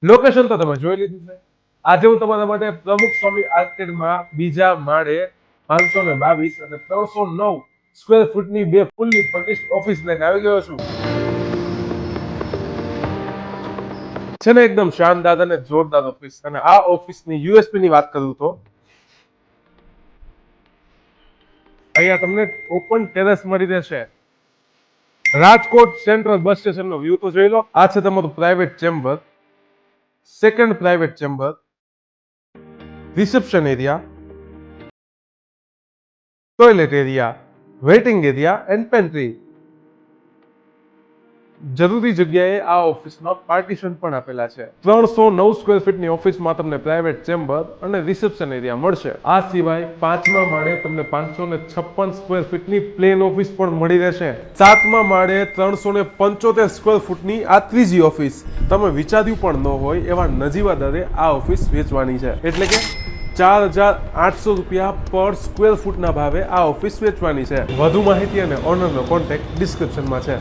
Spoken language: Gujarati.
લોકેશન તો તમે જોઈ લીધું છે. આજે હું તમારા માટે પ્રમુખ સ્વામી આર્કેડમાં બીજા માળે 522 અને 309 સ્ક્વેર ફૂટની બે ફૂલ્લી ફર્નિશ્ડ ઓફિસ લઈને આવી ગયો છું. છે ને એકદમ શાનદાર અને જોરદાર ઓફિસ. અને આ ઓફિસની યુએસપી ની વાત કરું તો અહીંયા તમને ઓપન ટેરેસ મળી રહેશે. રાજકોટ સેન્ટ્રલ બસ સ્ટેશનનો વ્યૂ તો જોઈ લો. આ છે તમારું private chamber, second private chamber, reception area, toilet area, waiting area and pantry. જરૂરી જગ્યાએ આ ઓફિસમાં પાર્ટીશન પણ આપેલા છે. 309 સ્ક્વેર ફીટની ઓફિસમાં તમને પ્રાઇવેટ ચેમ્બર અને રિસેપ્શન એરિયા મળશે. આ સિવાય 5મા માળે તમને 556 સ્ક્વેર ફીટની પ્લેન ઓફિસ પણ મળી રહેશે. 7મા માળે 375 સ્ક્વેર ફૂટની આ ત્રીજી ઓફિસ. તમે વિચાર્યું પણ ન હોય એવા નજીવા દરે આ ઓફિસ વેચવાની છે. એટલે કે 4,800 રૂપિયા પર સ્ક્વેર ફૂટના ભાવે આ ઓફિસ વેચવાની છે. વધુ માહિતી અને ઓનરનો કોન્ટેક્ટ ડિસ્ક્રિપ્શનમાં છે.